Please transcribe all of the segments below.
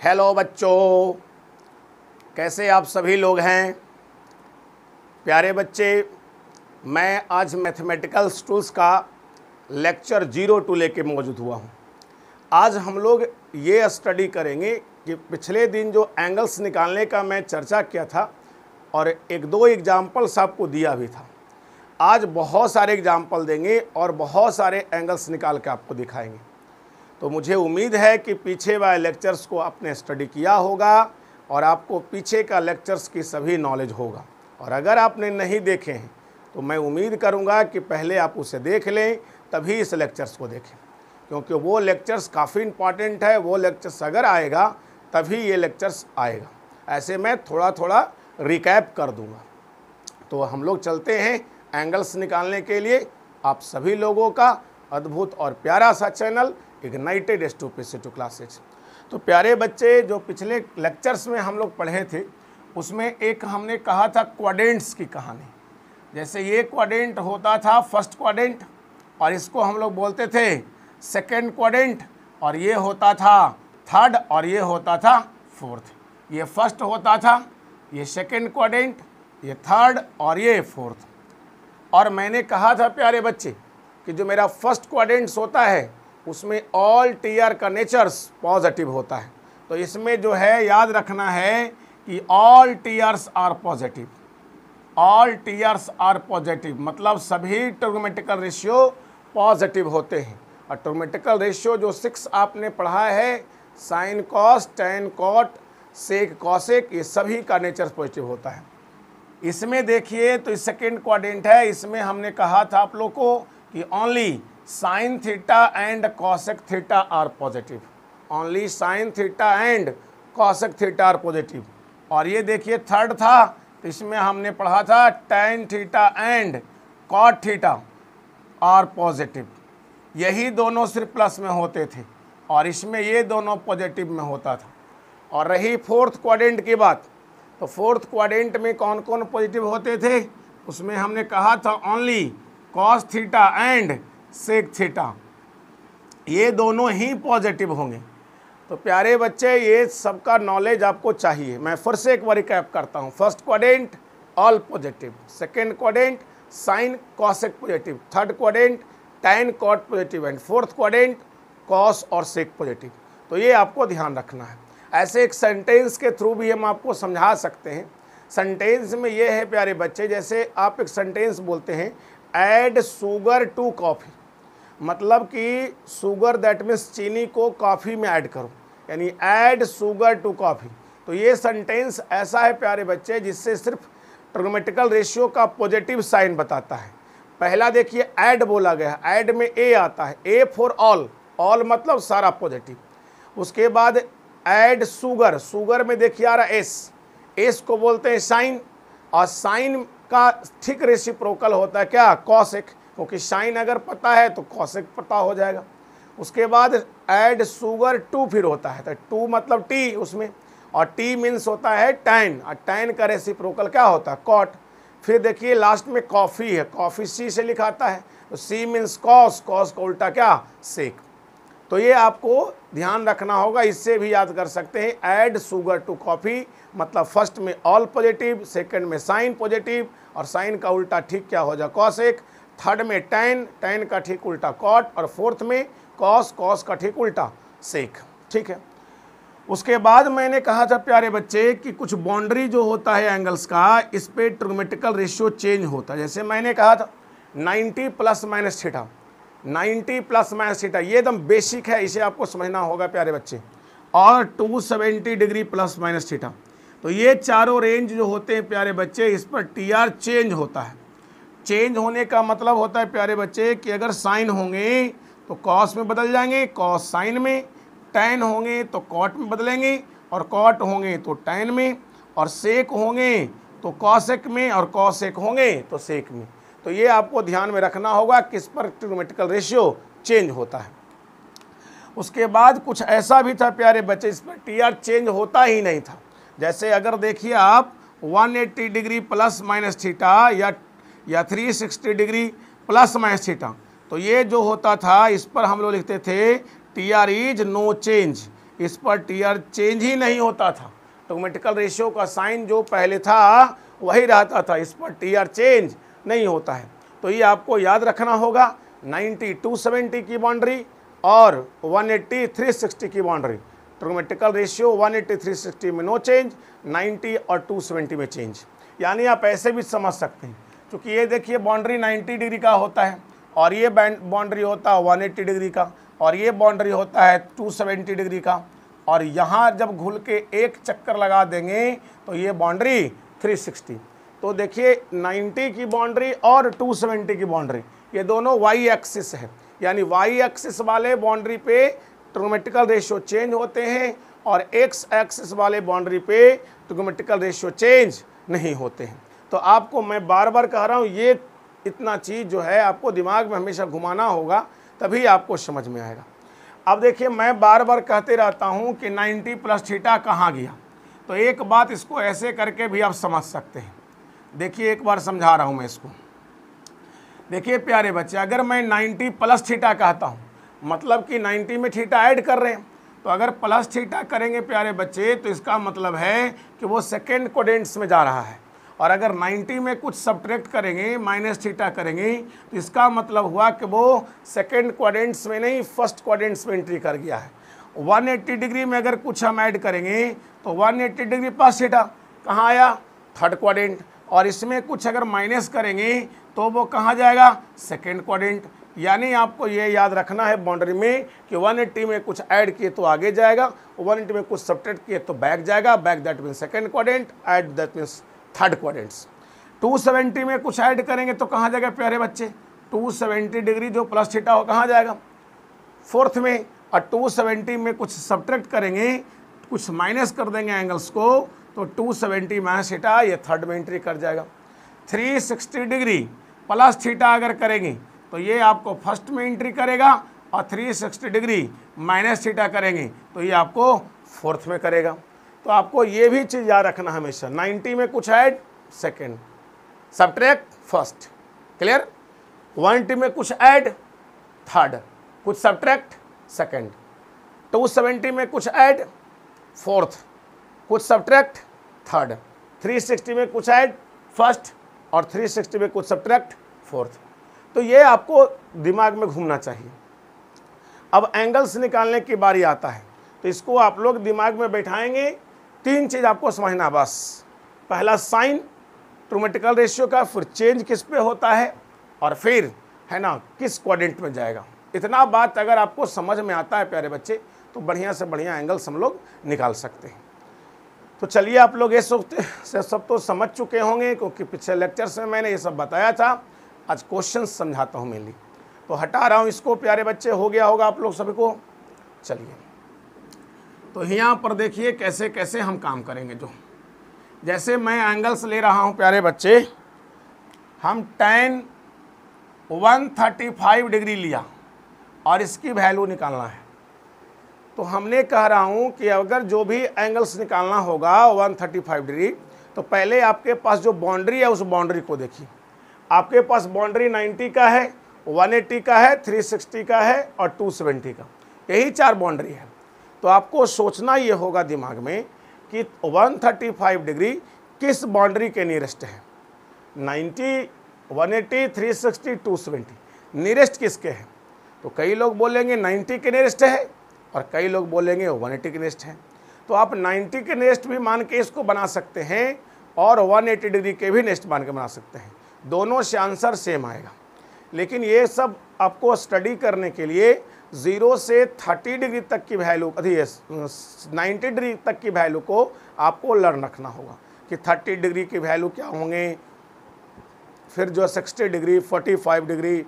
Hello बच्चों, कैसे आप सभी लोग हैं। प्यारे बच्चे, मैं आज मैथमेटिकल टूल्स का लेक्चर 02 लेके मौजूद हुआ हूँ। आज हम लोग ये स्टडी करेंगे कि पिछले दिन जो एंगल्स निकालने का मैं चर्चा किया था और एक दो एग्जाम्पल्स आपको दिया भी था। आज बहुत सारे एग्जाम्पल देंगे और बहुत सारे एंगल्स निकाल के आपको दिखाएंगे। तो मुझे उम्मीद है कि पीछे वाले लेक्चर्स को आपने स्टडी किया होगा और आपको पीछे का लेक्चर्स की सभी नॉलेज होगा। और अगर आपने नहीं देखे हैं तो मैं उम्मीद करूंगा कि पहले आप उसे देख लें, तभी इस लेक्चर्स को देखें, क्योंकि वो लेक्चर्स काफ़ी इम्पॉर्टेंट है। वो लेक्चर्स अगर आएगा तभी ये लेक्चर्स आएगा। ऐसे मैं थोड़ा थोड़ा रिकैप कर दूंगा। तो हम लोग चलते हैं एंगल्स निकालने के लिए। आप सभी लोगों का अद्भुत और प्यारा सा चैनल इग्नाइटेड S2P2 क्लासेज। तो प्यारे बच्चे, जो पिछले लेक्चर्स में हम लोग पढ़े थे उसमें एक हमने कहा था क्वाड्रेंट्स की कहानी। जैसे ये क्वाड्रेंट होता था फर्स्ट क्वाड्रेंट और इसको हम लोग बोलते थे सेकंड क्वाड्रेंट, और ये होता था थर्ड और ये होता था फोर्थ। ये फर्स्ट होता था, ये सेकंड क्वाड्रेंट, ये थर्ड और ये फोर्थ। और मैंने कहा था प्यारे बच्चे कि जो मेरा फर्स्ट क्वाड्रेंट्स होता है उसमें ऑल टीआर का नेचर्स पॉजिटिव होता है। तो इसमें जो है याद रखना है कि all TRs are positive. All TRs are positive मतलब सभी ट्रिग्नोमेट्रिकल रेशियो पॉजिटिव होते हैं। और ट्रिग्नोमेट्रिकल रेशियो जो 6 आपने पढ़ा है, sine cos, tan cot, sec cosec, ये सभी का नेचर पॉजिटिव होता है। इसमें देखिए तो सेकेंड क्वाड्रेंट है, इसमें हमने कहा था आप लोग को कि only sine theta and cosec theta are positive. Only sine theta and cosec theta are positive. और ये देखिए थर्ड था, तो इसमें हमने पढ़ा था tan theta and cot theta are positive. यही दोनों सिर्फ प्लस में होते थे और इसमें ये दोनों पॉजिटिव में होता था। और रही फोर्थ क्वाड्रेंट की बात, तो फोर्थ क्वाड्रेंट में कौन कौन पॉजिटिव होते थे, उसमें हमने कहा था only cos theta and sec theta, ये दोनों ही पॉजिटिव होंगे। तो प्यारे बच्चे, ये सबका नॉलेज आपको चाहिए। मैं फिर से एक बार रिकैप करता हूँ। First quadrant all positive, second quadrant sine cosec positive, third quadrant tan cot positive and fourth quadrant cos और सेक पॉजिटिव। तो ये आपको ध्यान रखना है। ऐसे एक सेंटेंस के थ्रू भी हम आपको समझा सकते हैं। सेंटेंस में ये है प्यारे बच्चे, जैसे आप एक सेंटेंस बोलते हैं ऐड शुगर टू कॉफ़ी, मतलब कि शुगर दैट मीन्स चीनी को कॉफ़ी में ऐड करो, यानी ऐड शुगर टू कॉफ़ी। तो ये सेंटेंस ऐसा है प्यारे बच्चे जिससे सिर्फ ट्रिग्नोमेट्रिकल रेशियो का पॉजिटिव साइन बताता है। पहला देखिए ऐड बोला गया, ऐड में ए आता है, ए फॉर ऑल, ऑल मतलब सारा पॉजिटिव। उसके बाद ऐड शुगर, शुगर में देखिए आ रहा एस, एस को बोलते हैं साइन, और साइन का ठीक रेसिप्रोकल होता है क्या, कॉसेक, क्योंकि साइन अगर पता है तो कॉसेक पता हो जाएगा। उसके बाद ऐड शुगर टू फिर होता है, तो टू मतलब टी उसमें, और टी मीन्स होता है टैन, और टैन का रेसिप्रोकल क्या होता है, कॉट। फिर देखिए लास्ट में कॉफ़ी है, कॉफ़ी सी से लिखाता है, तो सी मीन्स कॉस, कॉस का उल्टा क्या, सेक। तो ये आपको ध्यान रखना होगा, इससे भी याद कर सकते हैं ऐड शुगर टू कॉफ़ी मतलब फर्स्ट में ऑल पॉजिटिव, सेकंड में साइन पॉजिटिव और साइन का उल्टा ठीक क्या हो जाए, कॉसेक, थर्ड में टैन, टैन का ठीक उल्टा कॉट, और फोर्थ में कॉस, कॉस का ठीक उल्टा सेक। ठीक है। उसके बाद मैंने कहा था प्यारे बच्चे कि कुछ बाउंड्री जो होता है एंगल्स का, इस पे ट्रिग्नोमेट्रिकल रेशियो चेंज होता है। जैसे मैंने कहा था 90 plus minus theta, 90 plus minus theta, ये एकदम बेसिक है, इसे आपको समझना होगा प्यारे बच्चे। और 270 डिग्री प्लस माइनस थीटा, तो ये चारों रेंज जो होते हैं प्यारे बच्चे, इस पर टीआर चेंज होता है। चेंज होने का मतलब होता है प्यारे बच्चे कि अगर साइन होंगे तो कॉस में बदल जाएंगे, कॉस साइन में, टैन होंगे तो कॉट में बदलेंगे, और कॉट होंगे तो टैन में, और सेक होंगे तो कॉसेक में, और कॉसेक होंगे तो सेक में। तो ये आपको ध्यान में रखना होगा किस पर ट्रिग्नोमेट्रिकल रेशियो चेंज होता है। उसके बाद कुछ ऐसा भी था प्यारे बच्चे, इस पर टीआर चेंज होता ही नहीं था। जैसे अगर देखिए आप 180 डिग्री प्लस माइनस थीटा या 360 डिग्री प्लस माइनस थीटा, तो ये जो होता था इस पर हम लोग लिखते थे टीआर इज नो चेंज, इस पर टीआर चेंज ही नहीं होता था, ट्रिग्नोमेट्रिकल रेशियो का साइन जो पहले था वही रहता था, इस पर टीआर चेंज नहीं होता है। तो ये आपको याद रखना होगा, 90 270 की बाउंड्री और 180 360 की बाउंड्री। ट्रिग्नोमेट्रिकल रेशियो 180 360 में नो चेंज, 90 और 270 में चेंज। यानी आप ऐसे भी समझ सकते हैं, क्योंकि ये देखिए बाउंड्री 90 डिग्री का होता है और ये बाउंड्री होता है 180 डिग्री का और ये बाउंड्री होता है 270 डिग्री का, और यहाँ जब घुल के एक चक्कर लगा देंगे तो ये बाउंड्री 360। तो देखिए 90 की बाउंड्री और 270 की बाउंड्री ये दोनों वाई एक्सिस है, यानी वाई एक्सिस वाले बाउंड्री पे ट्रिग्नोमेट्रिकल रेशियो चेंज होते हैं और एक्स एक्सिस वाले बाउंड्री पे ट्रिग्नोमेट्रिकल रेशियो चेंज नहीं होते हैं। तो आपको मैं बार बार कह रहा हूँ, ये इतना चीज़ जो है आपको दिमाग में हमेशा घुमाना होगा, तभी आपको समझ में आएगा। अब देखिए मैं बार बार कहते रहता हूँ कि 90 प्लस थीटा कहाँ गया, तो एक बात इसको ऐसे करके भी आप समझ सकते हैं। देखिए एक बार समझा रहा हूँ मैं इसको। देखिए प्यारे बच्चे, अगर मैं 90 प्लस थीटा कहता हूँ, मतलब कि 90 में थीटा ऐड कर रहे हैं, तो अगर प्लस थीटा करेंगे प्यारे बच्चे तो इसका मतलब है कि वो सेकेंड क्वाड्रेंट्स में जा रहा है, और अगर 90 में कुछ सब्ट्रैक्ट करेंगे माइनस थीटा करेंगे तो इसका मतलब हुआ कि वो सेकेंड क्वाड्रेंट्स में नहीं फर्स्ट क्वाड्रेंट्स में एंट्री कर गया है। 180 डिग्री में अगर कुछ हम ऐड करेंगे तो 180 डिग्री प्लस थीटा कहाँ आया, थर्ड क्वाड्रेंट, और इसमें कुछ अगर माइनस करेंगे तो वो कहाँ जाएगा, सेकेंड क्वाड्रेंट। यानी आपको ये याद रखना है बाउंड्री में कि 180 में कुछ ऐड किए तो आगे जाएगा, 180 में कुछ सब्ट्रैक्ट किए तो बैक जाएगा, back that means second quadrant, add that means third quadrants. 270 में कुछ ऐड करेंगे तो कहाँ जाएगा प्यारे बच्चे, 270 डिग्री जो प्लस थीटा हो कहाँ जाएगा, फोर्थ में, और 270 में कुछ सब्ट्रैक्ट करेंगे, कुछ माइनस कर देंगे एंगल्स को, तो 270 माइनस थीटा ये थर्ड में एंट्री कर जाएगा। 360 डिग्री प्लस थीटा अगर करेंगे तो ये आपको फर्स्ट में एंट्री करेगा, और 360 डिग्री माइनस थीटा करेंगे तो ये आपको फोर्थ में करेगा। तो आपको ये भी चीज़ याद रखना हमेशा, 90 में कुछ add second, subtract first, clear. 180 में कुछ ऐड थर्ड, कुछ सब्ट्रैक्ट सेकेंड, 270 में कुछ ऐड फोर्थ, कुछ सब्ट्रैक्ट थर्ड, 360 में कुछ ऐड फर्स्ट और 360 में कुछ सब्ट्रैक्ट फोर्थ। तो ये आपको दिमाग में घूमना चाहिए। अब एंगल्स निकालने की बारी आता है, तो इसको आप लोग दिमाग में बैठाएंगे। तीन चीज़ आपको समझना बस, पहला साइन ट्रिग्नोमेट्रिकल रेशियो का, फिर चेंज किस पे होता है, और फिर है ना किस क्वाड्रेंट में जाएगा। इतना बात अगर आपको समझ में आता है प्यारे बच्चे तो बढ़िया से बढ़िया एंगल्स हम लोग निकाल सकते हैं। तो चलिए आप लोग ये सब तो समझ चुके होंगे, क्योंकि पिछले लेक्चर्स में मैंने ये सब बताया था। आज क्वेश्चन समझाता हूँ मेनली, तो हटा रहा हूँ इसको प्यारे बच्चे, हो गया होगा आप लोग सभी को। चलिए तो यहाँ पर देखिए कैसे कैसे हम काम करेंगे। जो जैसे मैं एंगल्स ले रहा हूँ प्यारे बच्चे, हम tan 135 डिग्री लिया और इसकी वैल्यू निकालना है। तो हमने कह रहा हूँ कि अगर जो भी एंगल्स निकालना होगा 135 डिग्री, तो पहले आपके पास जो बाउंड्री है उस बाउंड्री को देखिए। आपके पास बाउंड्री 90 का है, 180 का है, 360 का है और 270 का, यही चार बाउंड्री है। तो आपको सोचना ये होगा दिमाग में कि 135 डिग्री किस बाउंड्री के नियरेस्ट है। 90, 180, 360, 270 नियरेस्ट किसके हैं? तो कई लोग बोलेंगे 90 के नियरेस्ट है और कई लोग बोलेंगे 180 के नियरेस्ट है। तो आप 90 के नियरेस्ट भी मान के इसको बना सकते हैं और 180 डिग्री के भी नियरेस्ट मान के बना सकते हैं, दोनों से आंसर सेम आएगा। लेकिन ये सब आपको स्टडी करने के लिए 0 से 30 डिग्री तक की वैल्यू, 90 डिग्री तक की वैल्यू को आपको लर्न रखना होगा कि 30 डिग्री की वैल्यू क्या होंगे, फिर जो 60 डिग्री, 45 डिग्री,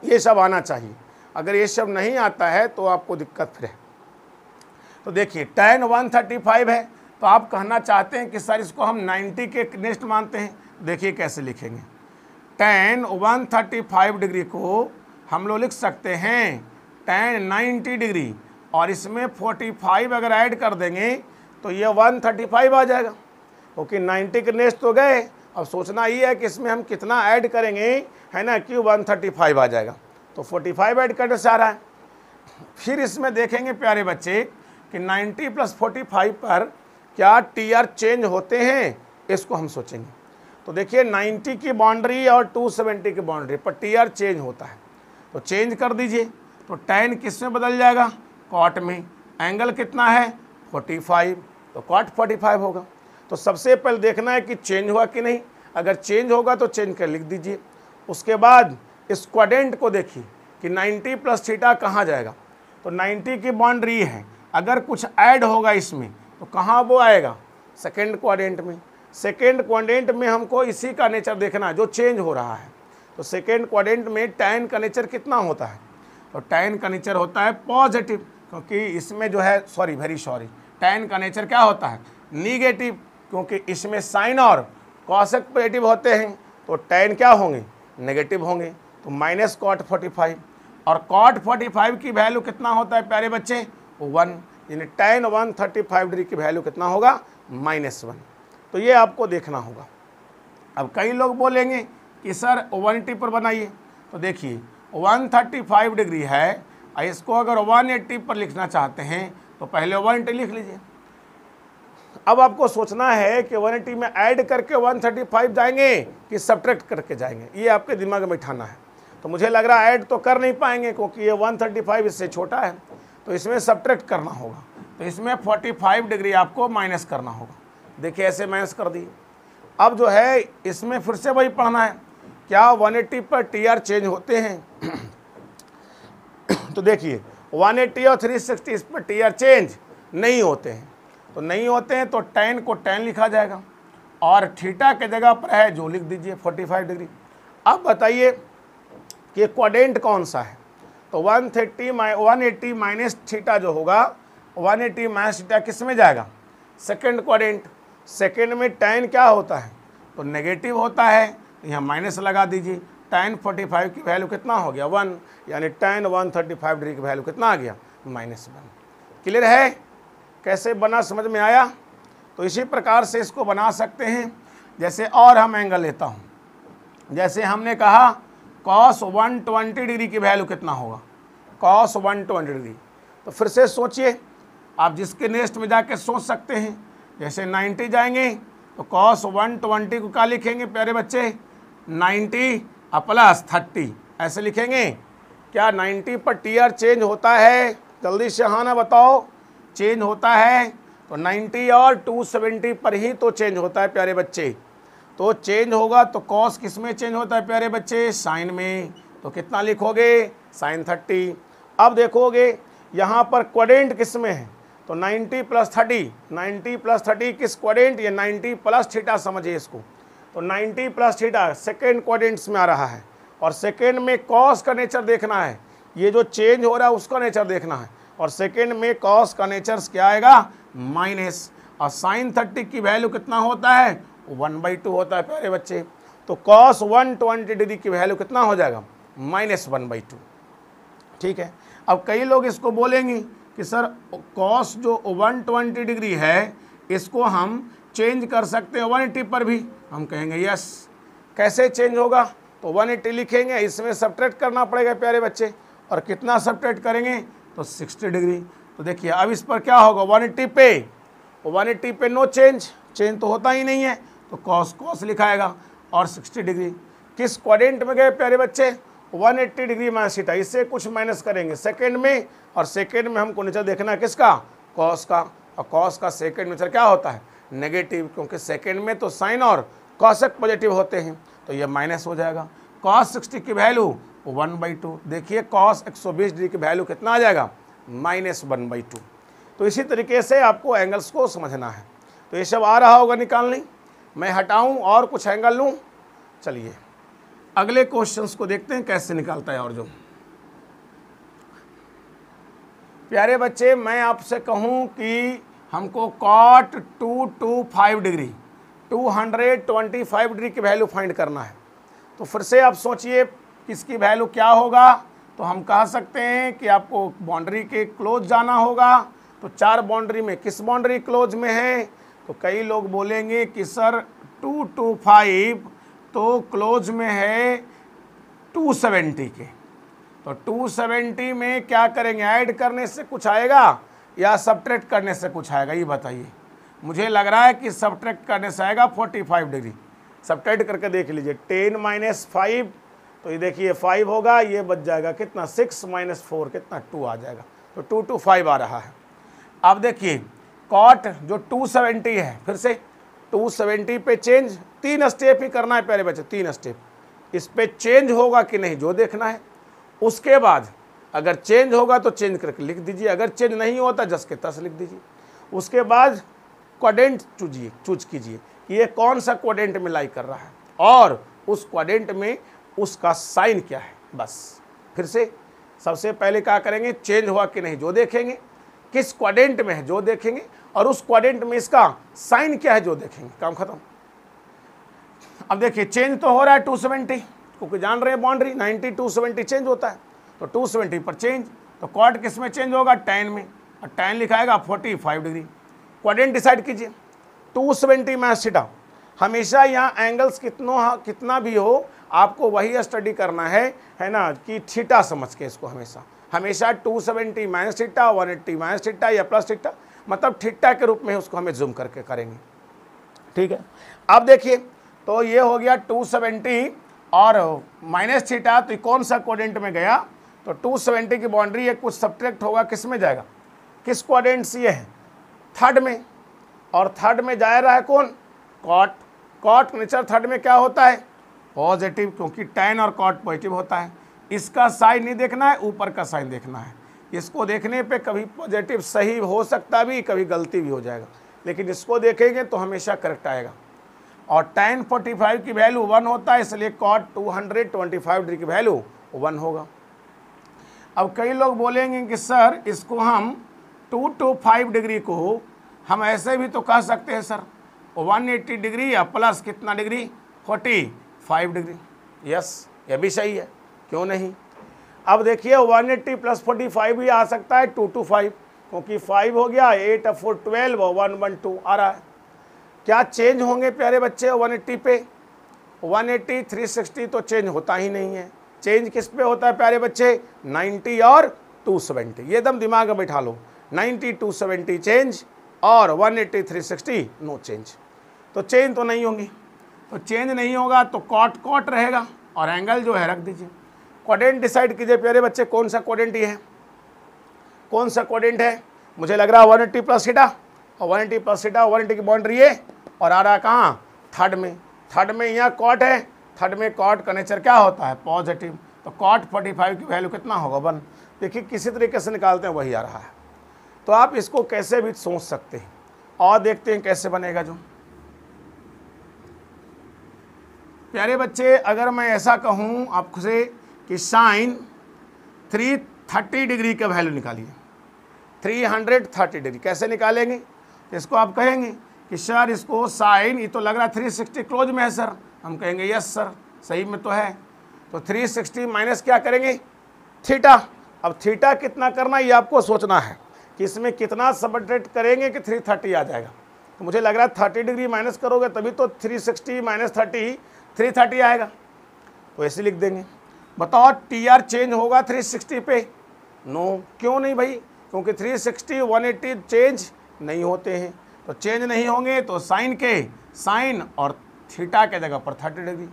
ये सब आना चाहिए। अगर ये सब नहीं आता है तो आपको दिक्कत फिर है। तो देखिए tan 135 है, तो आप कहना चाहते हैं कि सर इसको हम 90 के नियरेस्ट मानते हैं। देखिए कैसे लिखेंगे, tan 135 डिग्री को हम लोग लिख सकते हैं tan 90 डिग्री, और इसमें 45 अगर ऐड कर देंगे तो ये 135 आ जाएगा, क्योंकि 90 के नियरेस्ट तो गए। अब सोचना ये है कि इसमें हम कितना ऐड करेंगे, है ना, कि 135 आ जाएगा। तो 45 ऐड करने से आ रहा है। फिर इसमें देखेंगे प्यारे बच्चे कि 90 + 45 पर क्या टीआर चेंज होते हैं, इसको हम सोचेंगे। तो देखिए 90 की बाउंड्री और 270 की बाउंड्री पर टीआर चेंज होता है, तो चेंज कर दीजिए। तो tan किस में बदल जाएगा, कॉट में। एंगल कितना है 45, तो कॉट 45 होगा। तो सबसे पहले देखना है कि चेंज हुआ कि नहीं, अगर चेंज होगा तो चेंज कर लिख दीजिए। उसके बाद इस क्वाड्रेंट को देखिए कि 90 + थीटा कहाँ जाएगा, तो 90 की बाउंड्री है, अगर कुछ ऐड होगा इसमें तो कहाँ वो आएगा, सेकेंड क्वाड्रेंट में। सेकेंड क्वाड्रेंट में हमको इसी का नेचर देखना है जो चेंज हो रहा है। तो सेकेंड क्वाड्रेंट में tan का नेचर कितना होता है, तो tan का नेचर होता है पॉजिटिव, क्योंकि इसमें जो है tan का नेचर क्या होता है, निगेटिव, क्योंकि इसमें साइन और कॉसेक पॉजिटिव होते हैं, तो tan क्या होंगे, नेगेटिव होंगे। तो माइनस cot 45, और cot 45 की वैल्यू कितना होता है प्यारे बच्चे, 1, यानी tan 135 डिग्री की वैल्यू कितना होगा, -1। तो ये आपको देखना होगा। अब कई लोग बोलेंगे कि सर 180 पर बनाइए, तो देखिए 135 डिग्री है, और इसको अगर 180 पर लिखना चाहते हैं तो पहले 180 लिख लीजिए। अब आपको सोचना है कि 180 में ऐड करके 135 जाएंगे कि सब्ट्रैक्ट करके जाएंगे, ये आपके दिमाग में बैठाना है। तो मुझे लग रहा है ऐड तो कर नहीं पाएंगे, क्योंकि ये 135 इससे छोटा है, तो इसमें सब्ट्रैक्ट करना होगा। तो इसमें 45 डिग्री आपको माइनस करना होगा। देखिए ऐसे माइनस कर दिए। अब जो है इसमें फिर से वही पढ़ना है, क्या 180 पर टीआर चेंज होते हैं तो देखिए 180 और 360 इस पर टीआर चेंज नहीं होते हैं, तो नहीं होते हैं तो tan को tan लिखा जाएगा, और थीटा के जगह पर है जो लिख दीजिए 45 डिग्री। अब बताइए कि क्वाड्रेंट कौन सा है, तो 180 माइनस थीटा जो होगा, 180 माइनस थीटा किस में जाएगा, सेकेंड क्वाड्रेंट। सेकेंड में tan क्या होता है, तो नेगेटिव होता है, तो यहाँ माइनस लगा दीजिए। tan 45 की वैल्यू कितना हो गया, 1, यानी tan 135 डिग्री की वैल्यू कितना आ गया, -1। क्लियर है, कैसे बना, समझ में आया। तो इसी प्रकार से इसको बना सकते हैं। जैसे और हम एंगल लेता हूँ, जैसे हमने कहा cos 120 डिग्री की वैल्यू कितना होगा, cos 120 डिग्री। तो फिर से सोचिए, आप जिसके नेक्स्ट में जाके सोच सकते हैं। जैसे 90 जाएंगे तो cos 120 को क्या लिखेंगे प्यारे बच्चे, 90 + 30 ऐसे लिखेंगे। क्या 90 पर टीआर चेंज होता है, जल्दी से हाँ ना बताओ, चेंज होता है। तो 90 और 270 पर ही तो चेंज होता है प्यारे बच्चे। तो चेंज होगा तो cos किस में चेंज होता है प्यारे बच्चे, साइन में। तो कितना लिखोगे, sin 30। अब देखोगे यहाँ पर क्वाड्रेंट किस में है, तो 90 + 30, 90 + 30 किस क्वाड्रेंट, ये 90 + थीटा समझिए इसको। तो 90 + थीटा सेकेंड क्वाड्रेंट्स में आ रहा है, और सेकेंड में cos का नेचर देखना है, ये जो चेंज हो रहा है उसका नेचर देखना है। और सेकेंड में cos का नेचर क्या आएगा, माइनस। और sin 30 की वैल्यू कितना होता है, 1/2 होता है प्यारे बच्चे। तो cos 120 डिग्री की वैल्यू कितना हो जाएगा, -1/2। ठीक है। अब कई लोग इसको बोलेंगे कि सर cos जो 120 डिग्री है इसको हम चेंज कर सकते हैं 180 पर भी। हम कहेंगे यस। कैसे चेंज होगा, तो 180 लिखेंगे, इसमें सब्ट्रैक्ट करना पड़ेगा प्यारे बच्चे, और कितना सब्ट्रैक्ट करेंगे, तो 60 डिग्री। तो देखिए अब इस पर क्या होगा, 180 पे नो चेंज, चेंज तो होता ही नहीं है, तो cos लिखाएगा। और 60 डिग्री किस क्वाड्रेंट में गए प्यारे बच्चे, 180 डिग्री माइनस थीटा, इससे कुछ माइनस करेंगे सेकेंड में, और सेकेंड में हमको नेचर देखना है किसका, cos का। और cos का सेकेंड नेचर क्या होता है, नेगेटिव, क्योंकि सेकेंड में तो साइन और कॉसेक पॉजिटिव होते हैं, तो ये माइनस हो जाएगा। cos 60 की वैल्यू 1/2। देखिए cos 120 डिग्री की वैल्यू कितना आ जाएगा, -1/2। तो इसी तरीके से आपको एंगल्स को समझना है। तो ये सब आ रहा होगा निकालने, मैं हटाऊं और कुछ एंगल लूं। चलिए अगले क्वेश्चंस को देखते हैं कैसे निकालता है। और जो प्यारे बच्चे, मैं आपसे कहूं कि हमको cot 225 डिग्री 225 डिग्री की वैल्यू फाइंड करना है। तो फिर से आप सोचिए किसकी वैल्यू क्या होगा। तो हम कह सकते हैं कि आपको बाउंड्री के क्लोज जाना होगा। तो 4 बाउंड्री में किस बाउंड्री क्लोज में है, तो कई लोग बोलेंगे कि सर 225 तो क्लोज में है 270 के। तो 270 में क्या करेंगे, ऐड करने से कुछ आएगा, या सब्ट्रैक्ट करने से कुछ आएगा, ये बताइए। मुझे लग रहा है कि सब्ट्रैक्ट करने से आएगा 45 डिग्री। सब्ट्रैक्ट करके देख लीजिए, 10 - 5, तो ये देखिए 5 होगा, ये बच जाएगा कितना, 6 - 4 कितना, 2 आ जाएगा। तो 2 to 5 आ रहा है। अब देखिए कॉट जो 270 है, फिर से 270 पे चेंज, 3 स्टेप ही करना है प्यारे बच्चे, 3 स्टेप। इस पे चेंज होगा कि नहीं जो देखना है। उसके बाद अगर चेंज होगा तो चेंज करके लिख दीजिए, अगर चेंज नहीं होता जस के तस लिख दीजिए। उसके बाद क्वाड्रेंट चूज कीजिए, ये कौन सा क्वाड्रेंट में लाई कर रहा है और उस क्वाड्रेंट में उसका साइन क्या है। बस फिर से सबसे पहले क्या करेंगे, चेंज हुआ कि नहीं जो देखेंगे, किस क्वाड्रेंट में है जो देखेंगे, और उस क्वाड्रेंट में इसका साइन क्या है जो देखेंगे, काम खत्म। अब देखिए चेंज तो हो रहा है 270, क्योंकि जान रहे हैं बाउंड्री 90 270 चेंज होता है, तो 270 पर चेंज, तो कॉट किस में चेंज होगा, tan में, और tan लिखाएगा 45 डिग्री। क्वाड्रेंट डिसाइड कीजिए, 270 - थीटा। हमेशा यहाँ एंगल्स कितना भी हो आपको वही स्टडी करना है ना, कि थीटा समझ के इसको हमेशा 270 - थीटा, 180 - थीटा या प्लस थीटा, मतलब थीटा के रूप में उसको हमें जूम करके करेंगे। ठीक है, अब देखिए तो ये हो गया 270 और माइनस थीटा, तो कौन सा क्वाड्रेंट में गया, तो 270 की बाउंड्री है, कुछ सब्ट्रैक्ट होगा, किस में जाएगा, किस क्वाड्रेंट से ये है, थर्ड में, और थर्ड में जा रहा है कौन, कॉट। कॉट नेचर थर्ड में क्या होता है, पॉजिटिव, क्योंकि tan और कॉट पॉजिटिव होता है। इसका साइन नहीं देखना है, ऊपर का साइन देखना है। इसको देखने पे कभी पॉजिटिव सही हो सकता भी, कभी गलती भी हो जाएगा, लेकिन इसको देखेंगे तो हमेशा करेक्ट आएगा। और tan 45 की वैल्यू 1 होता है, इसलिए cot 225 डिग्री की वैल्यू 1 होगा। अब कई लोग बोलेंगे कि सर इसको हम 2 to 5 डिग्री को हम ऐसे भी तो कह सकते हैं सर, 180 डिग्री या प्लस कितना डिग्री, 45 डिग्री। यस, ये भी सही है, क्यों नहीं। अब देखिए 180 + 45 भी आ सकता है 2 to 5, क्योंकि 5 हो गया, 8 × 4 12 और 1 1 2 आ रहा है। क्या चेंज होंगे प्यारे बच्चे 180 पे, 180 360 तो चेंज होता ही नहीं है। चेंज किस पे होता है प्यारे बच्चे, 90 और 270, ये एकदम दिमाग में बैठा लो, 90 270 चेंज और 180 360 नो चेंज। तो चेंज तो नहीं होंगी, तो चेंज नहीं होगा तो कॉट कॉट रहेगा, और एंगल जो है रख दीजिए। क्वाड्रेंट डिसाइड कीजिए प्यारे बच्चे, कौन सा क्वाड्रेंट ये है, कौन सा क्वाड्रेंट है। मुझे लग रहा है 180 + थीटा, और 180 + थीटा, 180 की बाउंड्री है, और आ रहा है कहाँ, थर्ड में। थर्ड में यहाँ कॉट है, थर्ड में कॉट का नेचर क्या होता है, पॉजिटिव, तो कॉट 45 की वैल्यू कितना होगा, 1। देखिए किसी तरीके से निकालते हैं वही आ रहा है। तो आप इसको कैसे भी सोच सकते हैं, और देखते हैं कैसे बनेगा जो। प्यारे बच्चे अगर मैं ऐसा कहूँ आपसे कि साइन 330 डिग्री का वैल्यू निकालिए, 330 डिग्री कैसे निकालेंगे, इसको आप कहेंगे कि सर इसको साइन, ये तो लग रहा है 360 क्लोज में है सर, हम कहेंगे यस सर सही में तो है। तो 360 माइनस क्या करेंगे, थीटा। अब थीटा कितना करना ये आपको सोचना है कि इसमें कितना सब्ट्रैक्ट करेंगे कि 330 आ जाएगा। तो मुझे लग रहा है 30 डिग्री माइनस करोगे तभी तो 360 - 30 330 आएगा, तो ऐसे लिख देंगे। बताओ TR चेंज होगा 360 पे, नो, क्यों नहीं भाई, क्योंकि 360 180 चेंज नहीं होते हैं, तो चेंज नहीं होंगे तो साइन और थीटा के जगह पर 30 डिग्री।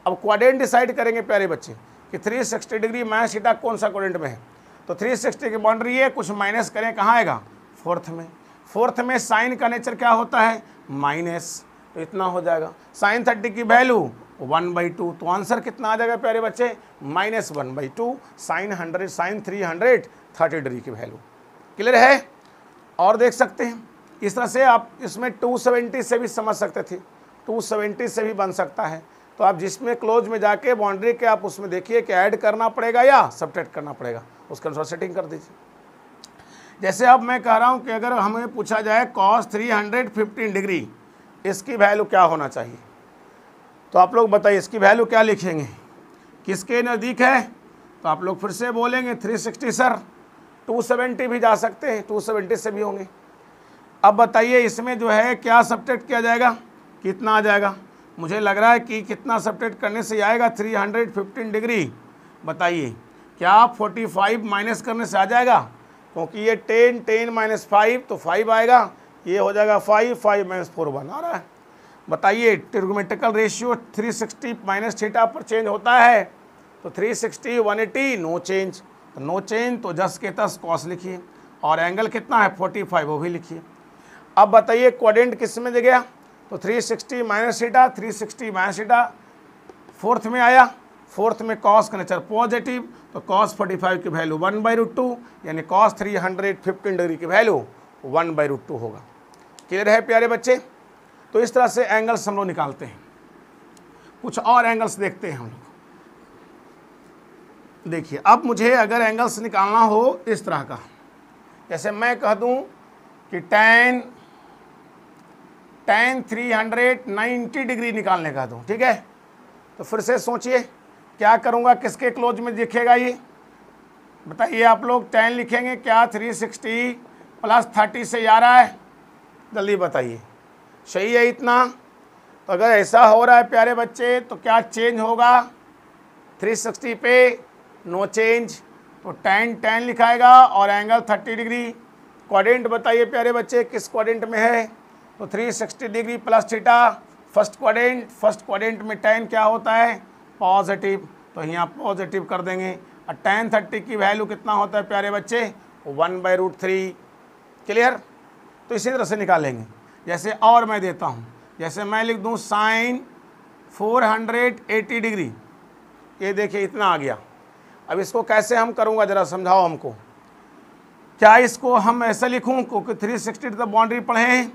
अब क्वाड्रेंट डिसाइड करेंगे प्यारे बच्चे कि 360 डिग्री माइनस थीटा कौन सा क्वाड्रेंट में है, तो 360 की बाउंड्री है, कुछ माइनस करें कहाँ आएगा, फोर्थ में। फोर्थ में साइन का नेचर क्या होता है, माइनस, तो इतना हो जाएगा। साइन 30 की वैल्यू 1/2, तो आंसर कितना आ जाएगा प्यारे बच्चे, -1/2, साइन 330 डिग्री की वैल्यू। क्लियर है, और देख सकते हैं इस तरह से आप इसमें 270 से भी समझ सकते थे, 270 से भी बन सकता है। तो आप जिसमें क्लोज में जाके बाउंड्री के आप उसमें देखिए कि ऐड करना पड़ेगा या सब्ट्रैक्ट करना पड़ेगा, उसके अनुसार सेटिंग कर दीजिए। जैसे अब मैं कह रहा हूँ कि अगर हमें पूछा जाए cos 315 डिग्री, इसकी वैल्यू क्या होना चाहिए, तो आप लोग बताइए इसकी वैल्यू क्या लिखेंगे, किसके नज़दीक है, तो आप लोग फिर से बोलेंगे 360 सर, 270 भी जा सकते हैं, 270 से भी होंगे। अब बताइए इसमें जो है क्या सब्ट्रैक्ट किया जाएगा, कितना आ जाएगा, मुझे लग रहा है कि कितना सब्ट्रैक्ट करने से आएगा 315 डिग्री, बताइए क्या 45 माइनस करने से आ जाएगा, क्योंकि ये 10 10 माइनस 5 तो 5 आएगा, ये हो जाएगा 5 5 माइनस 4 1 आ रहा है। बताइए ट्रिग्नोमेट्रिकल रेशियो 360 माइनस थीटा पर चेंज होता है, तो 360 180 नो चेंज, तो नो चेंज तो जस के तस कॉस लिखिए, और एंगल कितना है 45 वो भी लिखिए। अब बताइए क्वाड्रेंट किस में दे गया, तो 360 minus theta 360 minus theta fourth में आया, फोर्थ में कॉस का नेचर पॉजिटिव, तो कॉस 45 की वैल्यू 1/√2 यानी कॉस 315 डिग्री की वैल्यू 1/√2 होगा। क्लियर है प्यारे बच्चे? तो इस तरह से एंगल्स हम लोग निकालते हैं। कुछ और एंगल्स देखते हैं हम लोग। देखिए अब मुझे अगर एंगल्स निकालना हो इस तरह का, जैसे मैं कह दूं कि tan 390 डिग्री निकालने का दूं, ठीक है, तो फिर से सोचिए क्या करूंगा, किसके क्लोज में दिखेगा ये बताइए आप लोग। tan लिखेंगे क्या 360 प्लस 30 से आ रहा है, जल्दी बताइए, सही है इतना? तो अगर ऐसा हो रहा है प्यारे बच्चे तो क्या चेंज होगा 360 पे, नो चेंज, तो tan लिखाएगा और एंगल 30 डिग्री। क्वाड्रेंट बताइए प्यारे बच्चे किस क्वाड्रेंट में है, तो 360 degree plus theta first quadrant में tan क्या होता है पॉजिटिव, तो यहाँ पॉजिटिव कर देंगे। और tan 30 की वैल्यू कितना होता है प्यारे बच्चे 1/√3। क्लियर? तो इसी तरह से निकालेंगे। जैसे और मैं देता हूँ, जैसे मैं लिख दूँ साइन 480 डिग्री, ये देखिए इतना आ गया। अब इसको कैसे हम करूँगा ज़रा समझाओ हमको। क्या इसको हम ऐसा लिखूँ क्योंकि 360 तो बाउंड्री पढ़े हैं,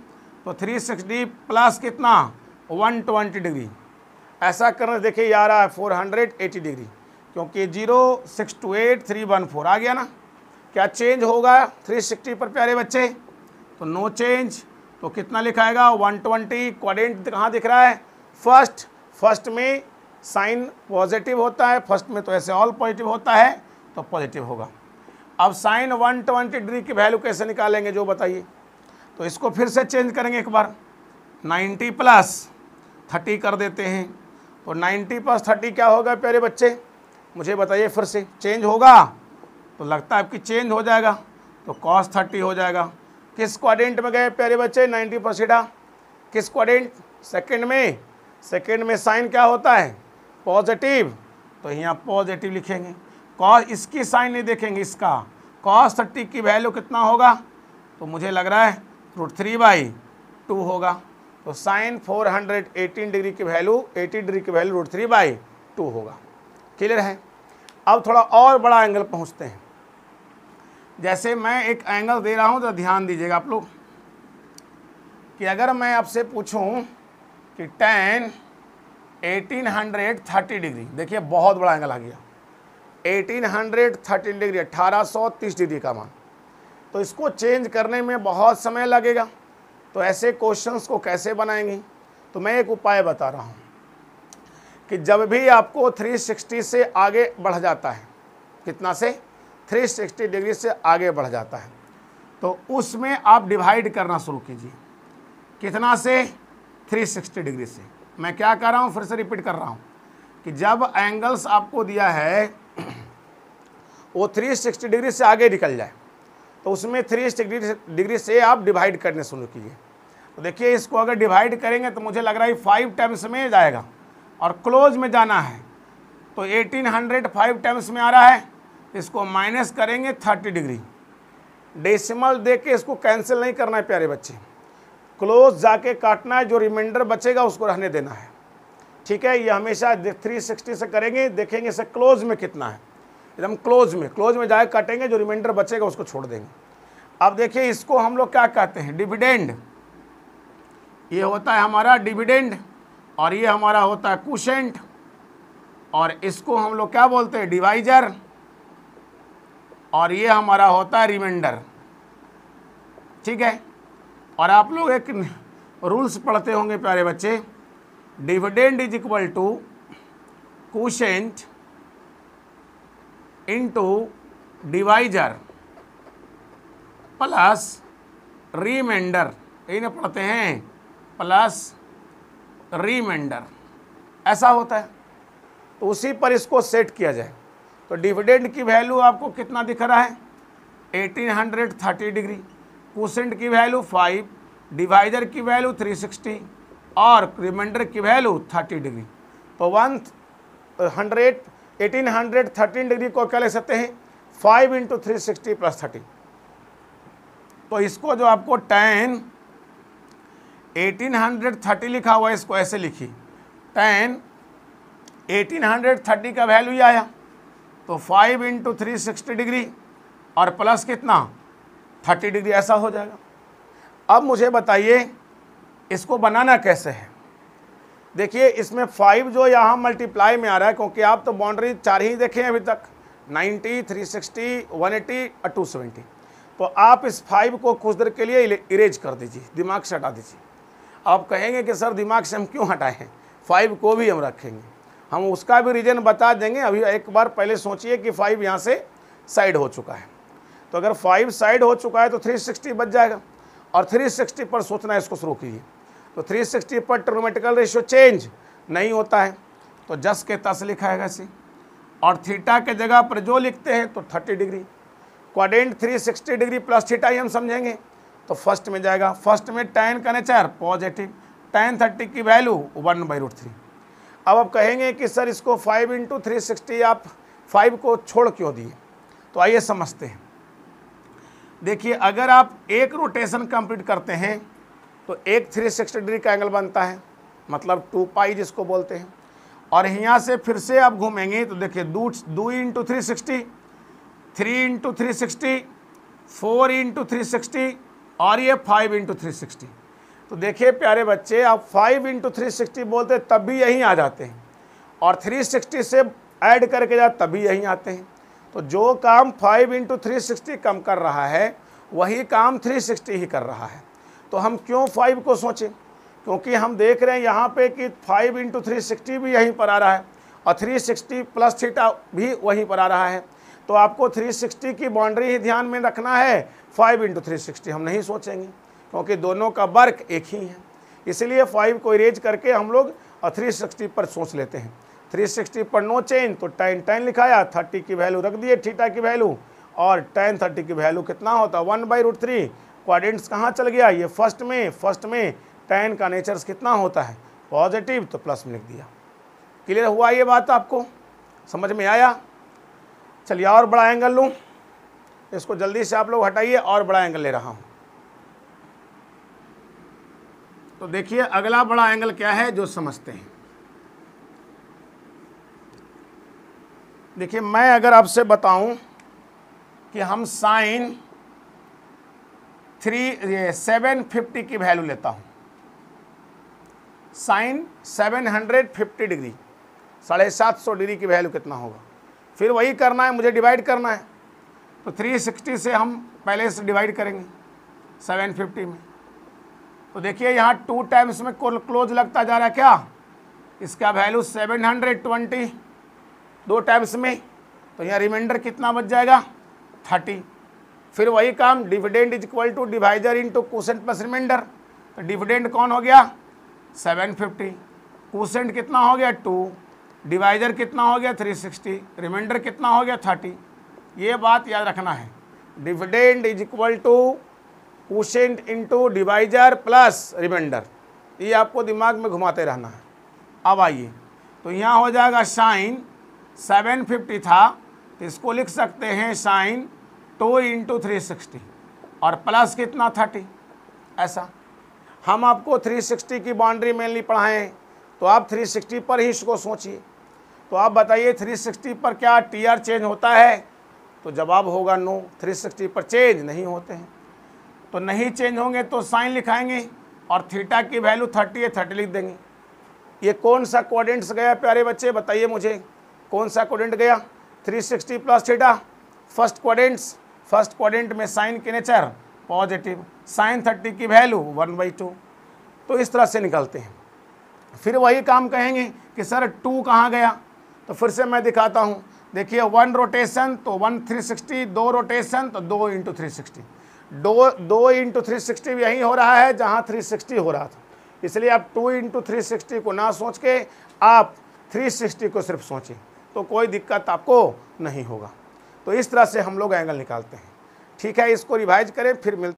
तो 360 प्लस कितना 120 डिग्री, ऐसा करने देखिए ये आ रहा है 480 डिग्री, क्योंकि 0.628 314 आ गया ना। क्या चेंज होगा 360 पर प्यारे बच्चे, तो नो चेंज, तो कितना लिखाएगा 120। क्वाड्रेंट कहाँ दिख रहा है, फर्स्ट में साइन पॉजिटिव होता है, फर्स्ट में तो ऐसे ऑल पॉजिटिव होता है तो पॉजिटिव होगा। अब साइन 120 डिग्री की वैल्यू कैसे निकालेंगे जो बताइए, तो इसको फिर से चेंज करेंगे एक बार, 90 प्लस 30 कर देते हैं, तो 90 प्लस 30 क्या होगा प्यारे बच्चे मुझे बताइए, फिर से चेंज होगा, तो लगता है आपकी चेंज हो जाएगा, तो cos 30 हो जाएगा। किस क्वाड्रेंट में गए प्यारे बच्चे 90 प्लस थीटा, किस क्वाड्रेंट, सेकंड में साइन क्या होता है पॉजिटिव, तो यहाँ पॉजिटिव लिखेंगे। कॉस इसकी साइन नहीं देखेंगे, इसका cos 30 की वैल्यू कितना होगा, तो मुझे लग रहा है √3/2 होगा, तो साइन 418 डिग्री की वैल्यू 80 डिग्री की वैल्यू √3/2 होगा। क्लियर है? अब थोड़ा और बड़ा एंगल पहुँचते हैं। जैसे मैं एक एंगल दे रहा हूँ तो ध्यान दीजिएगा आप लोग कि अगर मैं आपसे पूछूं कि tan 1830 डिग्री, देखिए बहुत बड़ा एंगल आ गया 1830 डिग्री 1830 डिग्री का मान, तो इसको चेंज करने में बहुत समय लगेगा। तो ऐसे क्वेश्चंस को कैसे बनाएंगे, तो मैं एक उपाय बता रहा हूँ कि जब भी आपको 360 से आगे बढ़ जाता है, कितना से 360 डिग्री से आगे बढ़ जाता है, तो उसमें आप डिवाइड करना शुरू कीजिए। कितना से 360 डिग्री से। मैं क्या कर रहा हूँ, फिर से रिपीट कर रहा हूँ कि जब एंगल्स आपको दिया है वो 360 डिग्री से आगे निकल जाए, तो उसमें 360 डिग्री से आप डिवाइड करने शुरू कीजिए। तो देखिए इसको अगर डिवाइड करेंगे तो मुझे लग रहा है 5 टाइम्स में जाएगा, और क्लोज में जाना है तो 1800 5 टाइम्स में आ रहा है, इसको माइनस करेंगे 30 डिग्री, डेसिमल दे के इसको कैंसिल नहीं करना है प्यारे बच्चे, क्लोज जाके काटना है, जो रिमाइंडर बचेगा उसको रहने देना है। ठीक है, ये हमेशा 360 से करेंगे, देखेंगे इसे क्लोज में कितना है, एकदम क्लोज में जाके काटेंगे, जो रिमाइंडर बचेगा उसको छोड़ देंगे। अब देखिए इसको हम लोग क्या कहते हैं, डिविडेंड, ये होता है हमारा डिविडेंड, और ये हमारा होता है क्वोशिएंट, और इसको हम लोग क्या बोलते हैं डिवाइजर, और ये हमारा होता है रिमाइंडर। ठीक है, और आप लोग एक रूल्स पढ़ते होंगे प्यारे बच्चे, dividend is equal to quotient into divisor plus remainder, यही ना पढ़ते हैं, प्लस रिमाइंडर, ऐसा होता है। तो उसी पर इसको सेट किया जाए, तो डिविडेंड की वैल्यू आपको कितना दिख रहा है 1830 डिग्री, कोसेंट की वैल्यू 5, डिवाइजर की वैल्यू 360 और रिमाइंडर की वैल्यू 30 डिग्री। तो 1813 डिग्री को क्या ले सकते हैं 5 × 360 + 30। तो इसको जो आपको tan 1830 लिखा हुआ है, इसको ऐसे लिखिए, tan 1830 का वैल्यू ही आया, तो 5 × 360 डिग्री और प्लस कितना 30 डिग्री, ऐसा हो जाएगा। अब मुझे बताइए इसको बनाना कैसे है। देखिए इसमें 5 जो यहाँ मल्टीप्लाई में आ रहा है, क्योंकि आप तो बाउंड्री 4 ही देखे हैं अभी तक, 90, 360, 180 और 270। तो आप इस 5 को कुछ देर के लिए इरेज कर दीजिए, दिमाग से हटा दीजिए। आप कहेंगे कि सर दिमाग से हम क्यों हटाए हैं, 5 को भी हम रखेंगे, हम उसका भी रीज़न बता देंगे। अभी एक बार पहले सोचिए कि 5 यहाँ से साइड हो चुका है, तो अगर 5 साइड हो चुका है तो 360 बच जाएगा, और 360 पर सोचना इसको शुरू कीजिए। तो 360 पर ट्रिग्नोमेट्रिकल रेशियो चेंज नहीं होता है, तो जस के तस लिखाएगा इसे, और थीटा के जगह पर जो लिखते हैं तो 30 degree, quadrant 360 degree plus theta ही हम समझेंगे। तो फर्स्ट में जाएगा, फर्स्ट में tan का नेचर पॉजिटिव, tan 30 की वैल्यू 1/√3। अब आप कहेंगे कि सर इसको 5 × 360 आप 5 को छोड़ क्यों दिए, तो आइए समझते हैं। देखिए अगर आप एक रोटेशन कंप्लीट करते हैं तो एक 360 डिग्री का एंगल बनता है, मतलब 2π जिसको बोलते हैं, और यहाँ से फिर से आप घूमेंगे तो देखिए 2 × 360, 3 × 360, 4 × 360 और ये 5 × 360। तो देखिए प्यारे बच्चे, आप 5 × 360 बोलते तब भी यहीं आ जाते हैं, और 360 से ऐड करके जा तब भी यहीं आते हैं। तो जो काम 5 × 360 कम कर रहा है वही काम 360 ही कर रहा है। तो हम क्यों 5 को सोचें, क्योंकि हम देख रहे हैं यहाँ पे कि 5 × 360 भी यहीं पर आ रहा है, और 360 प्लस थीटा भी वहीं पर आ रहा है। तो आपको 360 की बाउंड्री ही ध्यान में रखना है, 5 × 360 हम नहीं सोचेंगे, क्योंकि दोनों का वर्क एक ही है। इसलिए 5 को इरेज करके हम लोग 360 पर सोच लेते हैं। 360 पर नो चेंज, तो tan लिखाया, 30 की वैल्यू रख दिए थीटा की वैल्यू, और tan 30 की वैल्यू कितना होता है 1/√3। क्वाड्रेंट्स कहाँ चल गया, ये फर्स्ट में tan का नेचर कितना होता है पॉजिटिव, तो प्लस में लिख दिया। क्लियर हुआ ये बात, आपको समझ में आया। चलिए और बड़ा एंगल लूँ, इसको जल्दी से आप लोग हटाइए, और बड़ा एंगल ले रहा हूँ। तो देखिए अगला बड़ा एंगल क्या है जो समझते हैं। देखिए मैं अगर आपसे बताऊं कि हम साइन 750 की वैल्यू लेता हूं, साइन 750 डिग्री, 750 डिग्री की वैल्यू कितना होगा, फिर वही करना है, मुझे डिवाइड करना है। तो 360 से हम पहले से डिवाइड करेंगे 750 में। तो देखिए यहाँ 2 टाइम्स में क्लोज लगता जा रहा है, क्या इसका वैल्यू 720 2 टाइम्स में, तो यहाँ रिमाइंडर कितना बच जाएगा 30। फिर वही काम, dividend is equal to divisor into quotient plus remainder. तो डिविडेंड कौन हो गया 750, कोसेंट कितना हो गया 2, डिवाइजर कितना हो गया 360, रिमाइंडर कितना हो गया 30। ये बात याद रखना है, dividend is equal to quotient into divisor plus remainder, ये आपको दिमाग में घुमाते रहना है। अब आइए, तो यहाँ हो जाएगा साइन 750 था, तो इसको लिख सकते हैं साइन 2 × 360 और प्लस कितना 30। ऐसा हम आपको 360 की बाउंड्री मेनली पढ़ाएं, तो आप 360 पर ही इसको सोचिए। तो आप बताइए 360 पर क्या टीआर चेंज होता है, तो जवाब होगा नो, 360 पर चेंज नहीं होते हैं। तो नहीं चेंज होंगे तो साइन लिखाएंगे, और थीटा की वैल्यू 30 है, 30 लिख देंगे। ये कौन सा क्वाड्रेंट्स गया प्यारे बच्चे, बताइए मुझे कौन सा क्वाड्रेंट गया, 360 प्लस थीटा फर्स्ट क्वाड्रेंट में साइन के नेचर पॉजिटिव, साइन 30 की वैल्यू 1/2। तो इस तरह से निकलते हैं। फिर वही काम कहेंगे कि सर 2 कहाँ गया, तो फिर से मैं दिखाता हूँ। देखिए 1 रोटेशन तो 1 360, 2 रोटेशन तो 2 × 360, 2 × 360 यही हो रहा है जहाँ 360 हो रहा था, इसलिए आप 2 × 360 को ना सोच के आप 360 को सिर्फ सोचें, तो कोई दिक्कत आपको नहीं होगा। तो इस तरह से हम लोग एंगल निकालते हैं। ठीक है, इसको रिवाइज करें, फिर मिलते